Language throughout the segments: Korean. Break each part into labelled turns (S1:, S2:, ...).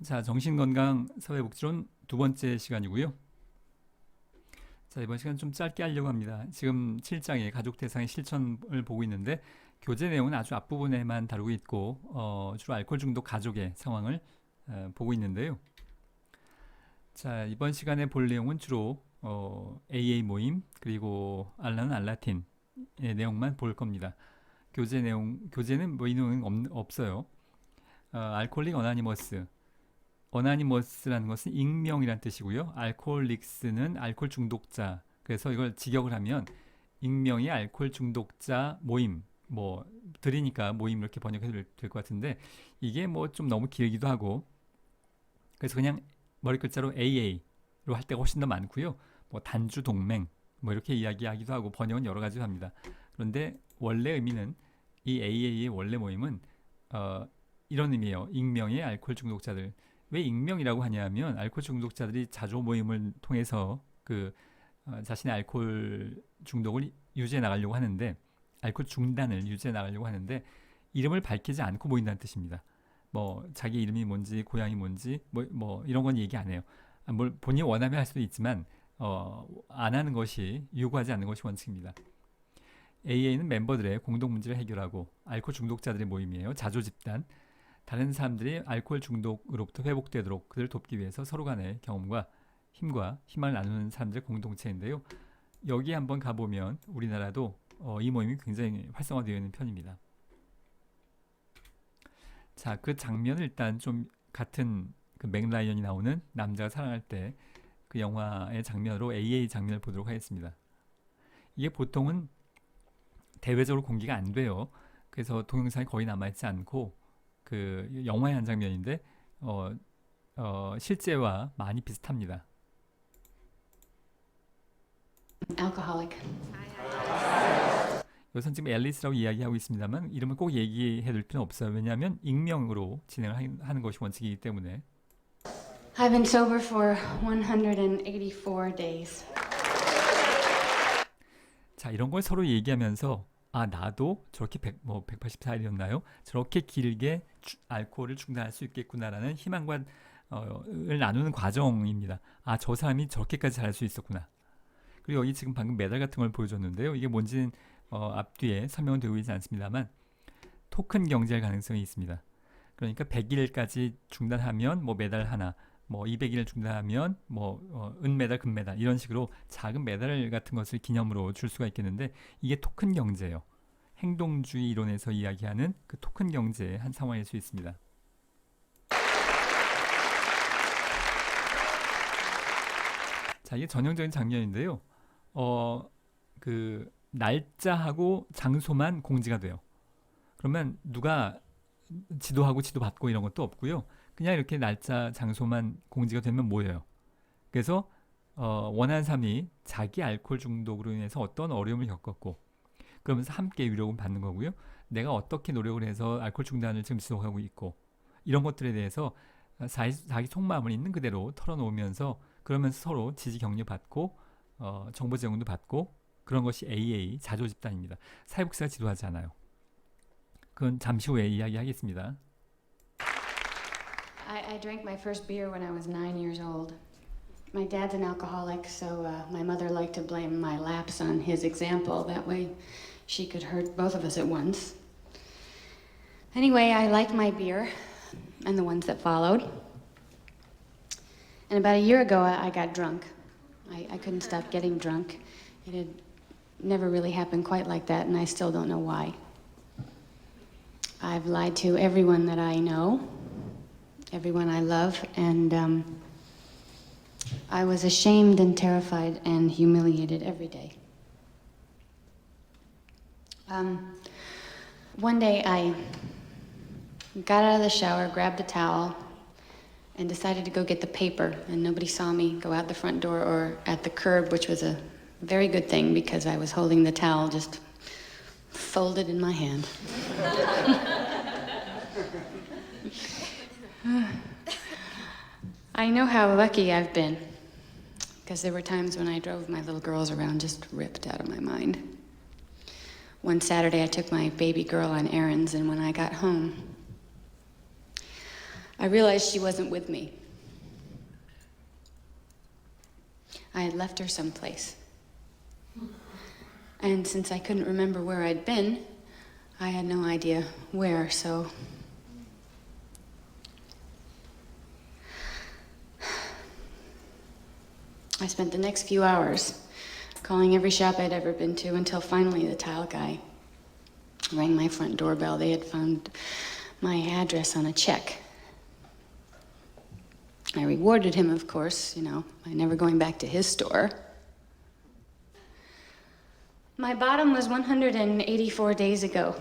S1: 자, 정신건강 사회복지론 두 번째 시간이고요. 자, 이번 시간 좀 짧게 하려고 합니다. 지금 7장의 가족 대상의 실천을 보고 있는데 교재 내용은 아주 앞부분에만 다루고 있고 주로 알코올 중독 가족의 상황을 보고 있는데요. 자, 이번 시간에 볼 내용은 주로 AA 모임 그리고 알라는 알라틴의 내용만 볼 겁니다. 교재는 뭐 이 내용은 없어요. 알코올릭 어나니머스 어나니머스라는 것은 익명이란 뜻이고요. 알코올릭스는 알코올 중독자. 그래서 이걸 직역을 하면 익명의 알코올 중독자 모임. 뭐 들으니까 모임 이렇게 번역해도 될 것 같은데 이게 뭐 좀 너무 길기도 하고 그래서 그냥 머리 글자로 AA로 할 때가 훨씬 더 많고요. 뭐 단주 동맹 뭐 이렇게 이야기하기도 하고 번역은 여러 가지로 합니다. 그런데 원래 의미는 이 AA의 원래 모임은 이런 의미예요. 익명의 알코올 중독자들. 왜 익명이라고 하냐면 알코올 중독자들이 자조 모임을 통해서 자신의 알코올 중독을 유지해 나가려고 하는데 알코올 중단을 유지해 나가려고 하는데 이름을 밝히지 않고 모인다는 뜻입니다. 뭐 자기 이름이 뭔지 고향이 뭔지 뭐 이런 건 얘기 안 해요. 뭘 본인이 원하면 할 수도 있지만 안 하는 것이 요구하지 않는 것이 원칙입니다. AA는 멤버들의 공동 문제를 해결하고 알코올 중독자들의 모임이에요. 자조 집단. 다른 사람들이 알코올 중독으로부터 회복되도록 그들을 돕기 위해서 서로 간의 경험과 힘과 희망을 나누는 사람들의 공동체인데요. 여기 한번 가보면 우리나라도 이 모임이 굉장히 활성화되어 있는 편입니다. 자, 그 장면을 일단 좀 같은 그 맥라이언이 나오는 남자가 사랑할 때 그 영화의 장면으로 AA 장면을 보도록 하겠습니다. 이게 보통은 대외적으로 공개가 안 돼요. 그래서 동영상이 거의 남아있지 않고 그 영화의 한 장면인데 실제와 많이 비슷합니다.
S2: Alcoholic.
S1: 여기서 지금 앨리스라고 이야기하고 있습니다만 이름을 꼭 얘기해 둘 필요는 없어요. 왜냐하면 익명으로 진행을 하는 것이 원칙이기 때문에.
S2: I've been sober for 184 days.
S1: 자, 이런 걸 서로 얘기하면서 나도 저렇게 184일이었나요? 저렇게 길게 알코올을 중단할 수 있겠구나라는 희망과 을 나누는 과정입니다. 저 사람이 저렇게까지 잘할 수 있었구나. 그리고 여기 지금 방금 메달 같은 걸 보여줬는데요. 이게 뭔지는 앞뒤에 설명은 되고 있지 않습니다만 토큰 경제할 가능성이 있습니다. 그러니까 100일까지 중단하면 뭐 메달 하나, 뭐 200일 중단하면 뭐 은메달, 금메달 이런 식으로 작은 메달 같은 것을 기념으로 줄 수가 있겠는데 이게 토큰 경제예요. 행동주의 이론에서 이야기하는 그 토큰 경제의 한 상황일 수 있습니다. 자, 이게 전형적인 장면인데요. 그 날짜하고 장소만 공지가 돼요. 그러면 누가 지도하고 지도받고 이런 것도 없고요. 그냥 이렇게 날짜, 장소만 공지가 되면 모여요. 그래서 원하는 사람이 자기 알코올 중독으로 인해서 어떤 어려움을 겪었고 그러면서 함께 위로를 받는 거고요. 내가 어떻게 노력을 해서 알코올 중단을 지금 지속하고 있고 이런 것들에 대해서 자기 속마음을 있는 그대로 털어놓으면서 그러면서 서로 지지 격려 받고 정보 제공도 받고 그런 것이 AA 자조 집단입니다. 사회복지가 지도하지 않아요. 그건 잠시 후에 이야기하겠습니다.
S2: I drank my first beer when I was 9 years old. My dad's an alcoholic, so my mother liked to blame my lapse on his example. That way she could hurt both of us at once. Anyway, I liked my beer and the ones that followed. And about a year ago, I got drunk. I couldn't stop getting drunk. It had never really happened quite like that, and I still don't know why. I've lied to everyone that I know, everyone I love, and I was ashamed and terrified and humiliated every day. One day I got out of the shower, grabbed a towel, and decided to go get the paper, and nobody saw me go out the front door or at the curb, which was a very good thing because I was holding the towel just folded in my hand. I know how lucky I've been, because there were times when I drove my little girls around just ripped out of my mind. One Saturday I took my baby girl on errands, and when I got home, I realized she wasn't with me. I had left her someplace. And since I couldn't remember where I'd been, I had no idea where, so I spent the next few hours calling every shop I'd ever been to until finally the tile guy rang my front doorbell. They had found my address on a check. I rewarded him, of course, by never going back to his store. My bottom was 184 days ago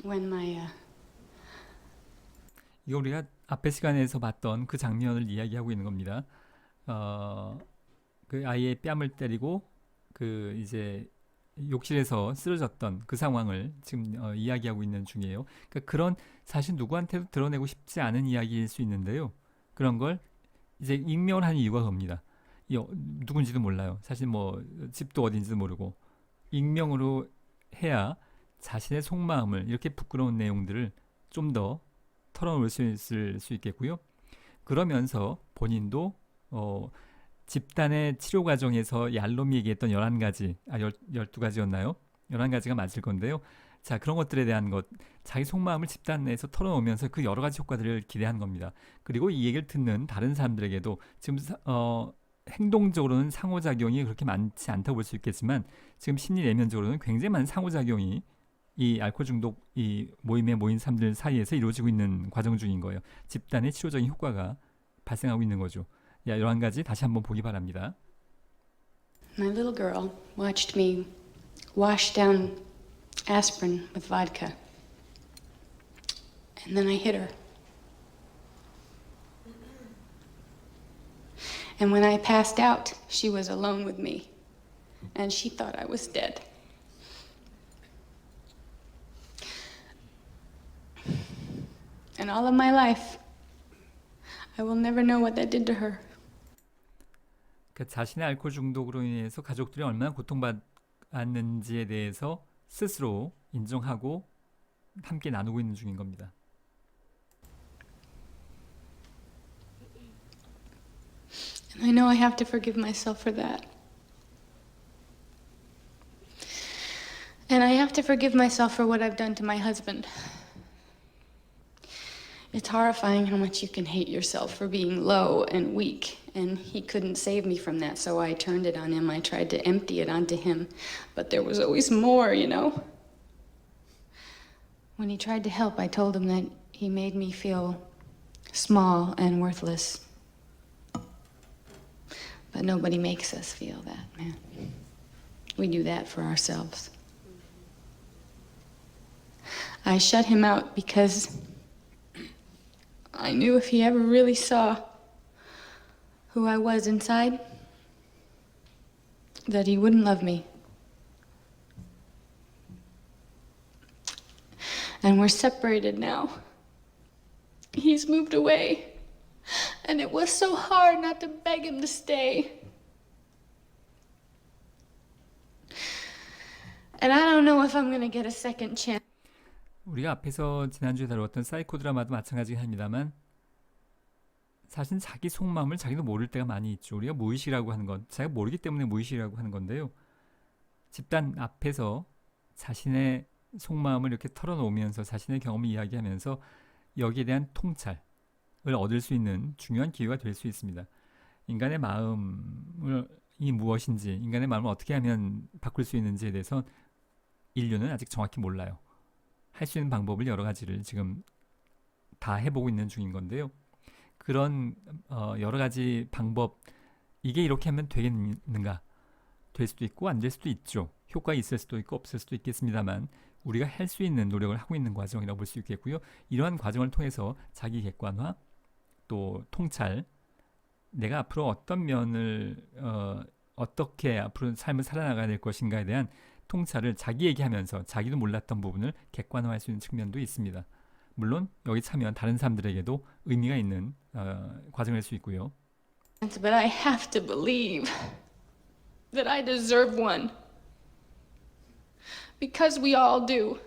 S2: when
S1: 이거 우리가 앞에 시간에서 봤던 그 장면을 이야기하고 있는 겁니다. 그 아이의 뺨을 때리고 그 이제 욕실에서 쓰러졌던 그 상황을 지금 이야기하고 있는 중이에요. 그러니까 그런 사실 누구한테도 드러내고 싶지 않은 이야기일 수 있는데요. 그런 걸 이제 익명을 하는 이유가 그겁니다. 누군지도 몰라요. 사실 뭐 집도 어딘지도 모르고 익명으로 해야 자신의 속마음을 이렇게 부끄러운 내용들을 좀 더 털어놓을 수 있을 수 있겠고요. 그러면서 본인도 집단의 치료 과정에서 얄롬이 얘기했던 11가지, 12가지였나요? 11가지가 맞을 건데요. 자, 그런 것들에 대한 자기 속마음을 집단에서 털어놓으면서 그 여러 가지 효과들을 기대한 겁니다. 그리고 이 얘기를 듣는 다른 사람들에게도 지금 행동적으로는 상호작용이 그렇게 많지 않다고 볼 수 있겠지만 지금 심리 내면적으로는 굉장히 많은 상호작용이 이 알코올 중독 이 모임에 모인 사람들 사이에서 이루어지고 있는 과정 중인 거예요. 집단의 치료적인 효과가 발생하고 있는 거죠. 11가지 다시 한번 보기 바랍니다.
S2: my little girl watched me wash down aspirin with vodka. And then I hit her. And when I passed out, she was alone with me. And she thought I was dead. And all of my life, I will never know what that did to her.
S1: 그러니까 자신의 알코올 중독으로 인해서 가족들이 얼마나 고통받았는지에 대해서 스스로 인정하고 함께 나누고 있는 중인 겁니다.
S2: And I know I have to forgive myself for that. And I have to forgive myself for what I've done to my husband. It's horrifying how much you can hate yourself for being low and weak. And he couldn't save me from that, so I turned it on him. I tried to empty it onto him. But there was always more, When he tried to help, I told him that he made me feel small and worthless. But nobody makes us feel that, man. We do that for ourselves. I shut him out because I knew if he ever really saw who I was inside, that he wouldn't love me. And we're separated now. He's moved away. And it was so hard not to beg him to stay. And I don't know if I'm gonna get a second chance.
S1: 우리가 앞에서 지난주에 다루었던 사이코 드라마도 마찬가지긴 합니다만 사실 자기 속마음을 자기도 모를 때가 많이 있죠. 우리가 무의식이라고 하는 건 자기가 모르기 때문에 무의식이라고 하는 건데요. 집단 앞에서 자신의 속마음을 이렇게 털어놓으면서 자신의 경험을 이야기하면서 여기에 대한 통찰을 얻을 수 있는 중요한 기회가 될 수 있습니다. 인간의 마음이 무엇인지, 인간의 마음을 어떻게 하면 바꿀 수 있는지에 대해서 인류는 아직 정확히 몰라요. 할 수 있는 방법을 여러 가지를 지금 다 해보고 있는 중인 건데요. 그런 여러 가지 방법, 이게 이렇게 하면 되겠는가? 될 수도 있고 안 될 수도 있죠. 효과가 있을 수도 있고 없을 수도 있겠습니다만 우리가 할 수 있는 노력을 하고 있는 과정이라고 볼 수 있겠고요. 이러한 과정을 통해서 자기 객관화, 또 통찰, 내가 앞으로 어떤 면을 어떻게 앞으로 삶을 살아나가야 될 것인가에 대한 통찰을 자기 얘기하면서 자기도 몰랐던 부분을 객관화할 수 있는 측면도 있습니다. 물론 여기 참여한 다른 사람들에게도 의미가 있는 과정일 수 있고요.
S2: But I have to believe that I deserve one. Because we all do.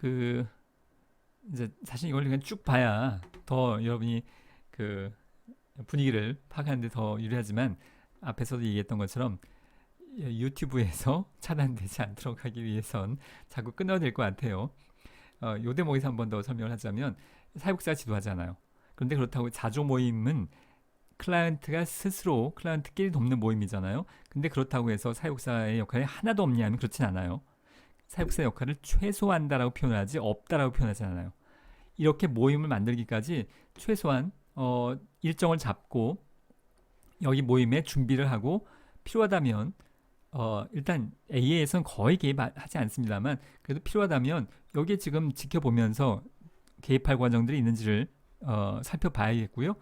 S1: 그 이제 사실 이걸 그냥 쭉 봐야 더 여러분이 그 분위기를 파악하는데 더 유리하지만 앞에서도 얘기했던 것처럼 유튜브에서 차단되지 않도록 하기 위해선 자꾸 끊어야 될 것 같아요. 요 대목에서 한 번 더 설명을 하자면 사회복지가 지도하잖아요. 그런데 그렇다고 자조 모임은 클라이언트가 스스로 클라이언트끼리 돕는 모임이잖아요. 근데 그렇다고 해서 사회복지사의 역할이 하나도 없냐 하면 그렇진 않아요. 사회복지사 역할을 최소화한다라고 표현하지 없다라고 표현하지 않아요. 이렇게 모임을 만들기까지 최소한 일정을 잡고 여기 모임에 준비를 하고 필요하다면 일단 AA에서는 거의 개입하지 않습니다만 그래도 필요하다면 여기에 지금 지켜보면서 개입할 과정들이 있는지를 살펴봐야겠고요.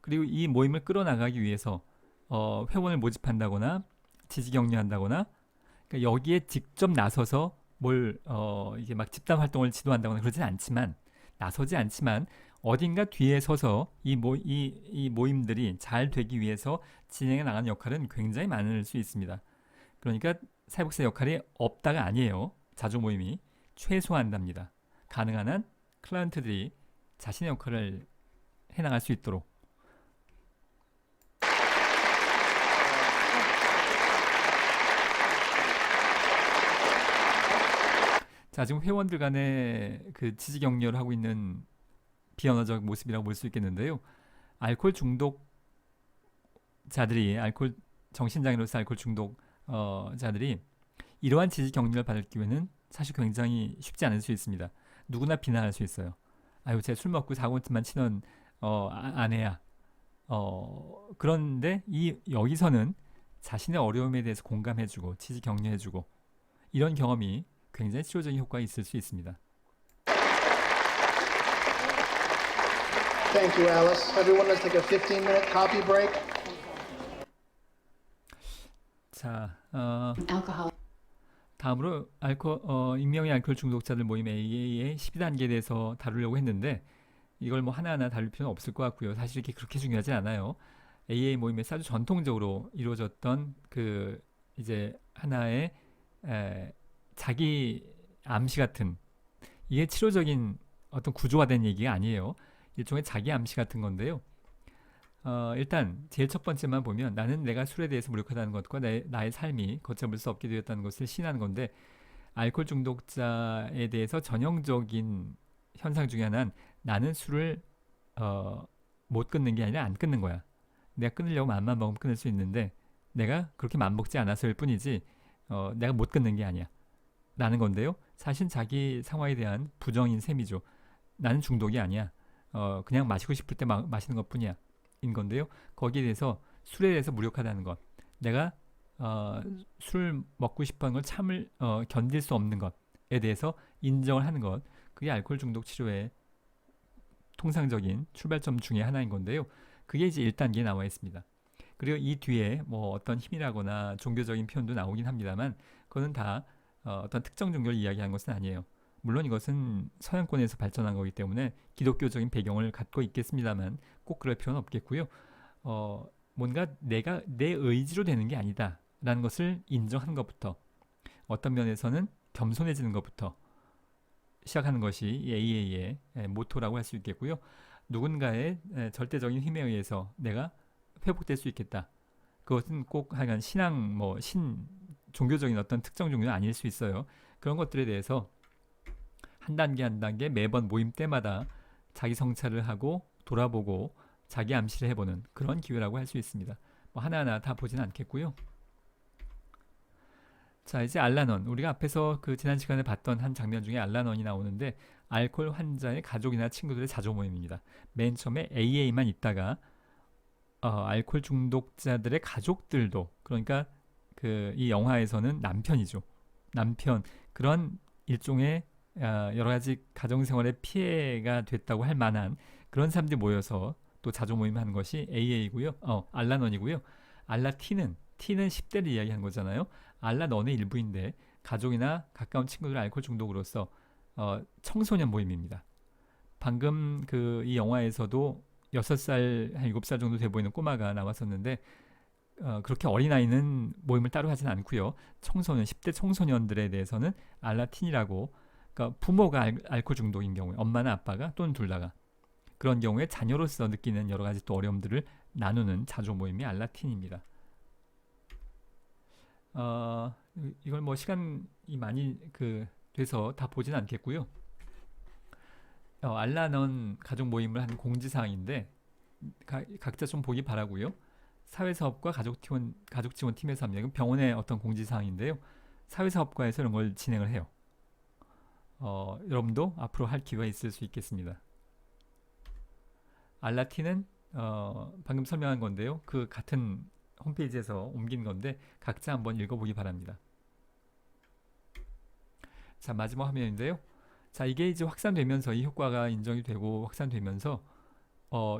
S1: 그리고 이 모임을 끌어나가기 위해서 회원을 모집한다거나 지지 격려한다거나 그러니까 여기에 직접 나서서 뭘 이게 막 집단 활동을 지도한다거나 그러진 않지만 나서지 않지만 어딘가 뒤에 서서 이 모임들이 잘 되기 위해서 진행해 나가는 역할은 굉장히 많을 수 있습니다. 그러니까 사회복지사 역할이 없다가 아니에요. 자조 모임이 최소화한답니다. 가능한 한 클라이언트들이 자신의 역할을 해나갈 수 있도록. 자, 지금 회원들 간에 그 지지 격려를 하고 있는 비언어적 모습이라고 볼 수 있겠는데요. 알코올 중독자들이 정신장애로서 알코올 중독자들이 이러한 지지 격려를 받을 기회는 사실 굉장히 쉽지 않을 수 있습니다. 누구나 비난할 수 있어요. 아유, 쟤 술 먹고 사고만 치는 아내야. 그런데 여기서는 자신의 어려움에 대해서 공감해주고 지지 격려해주고 이런 경험이 굉장히 치료적인 효과가 있을 수 있습니다.
S3: Thank you, Alice. Everyone, let's take a 15-minute coffee break.
S1: 자,
S2: Alcohol.
S1: 다음으로 익명의 알코올 중독자들 모임 AA의 12단계에 대해서 다루려고 했는데 이걸 뭐 하나하나 다룰 필요는 없을 것 같고요. 사실 이렇게 그렇게 중요하지 않아요. AA 모임에서 아주 전통적으로 이루어졌던 그 이제 하나의 자기 암시 같은 이게 치료적인 어떤 구조화된 얘기가 아니에요. 일종의 자기 암시 같은 건데요. 일단 제일 첫 번째만 보면 나는 내가 술에 대해서 무력하다는 것과 나의 삶이 걷잡을 수 없게 되었다는 것을 시인하는 건데 알코올 중독자에 대해서 전형적인 현상 중에 하나는 나는 술을 못 끊는 게 아니라 안 끊는 거야. 내가 끊으려고 맘만 먹으면 끊을 수 있는데 내가 그렇게 맘 먹지 않아서일 뿐이지 내가 못 끊는 게 아니야. 라는 건데요. 사실 자기 상황에 대한 부정인 셈이죠. 나는 중독이 아니야. 그냥 마시고 싶을 때 마시는 것 뿐이야. 인 건데요. 거기에 대해서 술에 대해서 무력하다는 것. 내가 술 먹고 싶어하는 걸 견딜 수 없는 것에 대해서 인정을 하는 것. 그게 알코올 중독 치료의 통상적인 출발점 중에 하나인 건데요. 그게 이제 1단계에 나와 있습니다. 그리고 이 뒤에 뭐 어떤 힘이라거나 종교적인 표현도 나오긴 합니다만 그거는 다 어떤 특정 종교를 이야기한 것은 아니에요. 물론 이것은 서양권에서 발전한 거기 때문에 기독교적인 배경을 갖고 있겠습니다만 꼭 그럴 필요는 없겠고요. 뭔가 내가 내 의지로 되는 게 아니다 라는 것을 인정하는 것부터 어떤 면에서는 겸손해지는 것부터 시작하는 것이 AA의 모토라고 할 수 있겠고요. 누군가의 절대적인 힘에 의해서 내가 회복될 수 있겠다. 그것은 꼭 하여간 신앙, 종교적인 어떤 특정 종교는 아닐 수 있어요. 그런 것들에 대해서 한 단계 한 단계 매번 모임 때마다 자기 성찰을 하고 돌아보고 자기 암시를 해보는 그런 기회라고 할 수 있습니다. 뭐 하나하나 다 보지는 않겠고요. 자, 이제 알라논. 우리가 앞에서 그 지난 시간에 봤던 한 장면 중에 알라논이 나오는데 알코올 환자의 가족이나 친구들의 자조 모임입니다. 맨 처음에 AA만 있다가 알코올 중독자들의 가족들도 그러니까 이 영화에서는 남편이죠. 남편 그런 일종의 여러 가지 가정생활에 피해가 됐다고 할 만한 그런 사람들이 모여서 또 자조 모임하는 것이 AA고요. 알라논이고요. T는 10대를 이야기하는 거잖아요. 알라논의 일부인데 가족이나 가까운 친구들의 알코올 중독으로서 청소년 모임입니다. 방금 이 영화에서도 6살, 한 7살 정도 돼 보이는 꼬마가 나왔었는데 그렇게 어린아이는 모임을 따로 하진 않고요. 10대 청소년들에 대해서는 알라틴이라고 그러니까 부모가 알코올 중독인 경우에 엄마나 아빠가 또는 둘 다가 그런 경우에 자녀로서 느끼는 여러 가지 또 어려움들을 나누는 자조 모임이 알라틴입니다. 이걸 뭐 시간이 많이 돼서 다 보진 않겠고요. 알라넌 가족 모임을 한 공지사항인데 각자 좀 보기 바라고요. 사회사업과 가족지원팀에서 합니다. 이건 병원의 어떤 공지사항인데요. 사회사업과에서 이런 걸 진행을 해요. 여러분도 앞으로 할 기회가 있을 수 있겠습니다. 알라틴은 방금 설명한 건데요. 그 같은 홈페이지에서 옮긴 건데 각자 한번 읽어보기 바랍니다. 자, 마지막 화면인데요. 자, 이게 이제 확산되면서 이 효과가 인정이 되고 확산되면서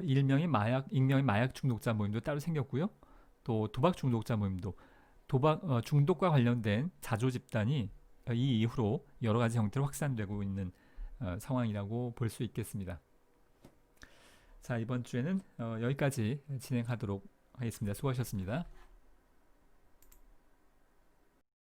S1: 익명의 마약 중독자 모임도 따로 생겼고요. 또 도박 중독자 모임도 중독과 관련된 자조 집단이 이 이후로 여러 가지 형태로 확산되고 있는 상황이라고 볼 수 있겠습니다. 자, 이번 주에는 여기까지 진행하도록 하겠습니다. 수고하셨습니다.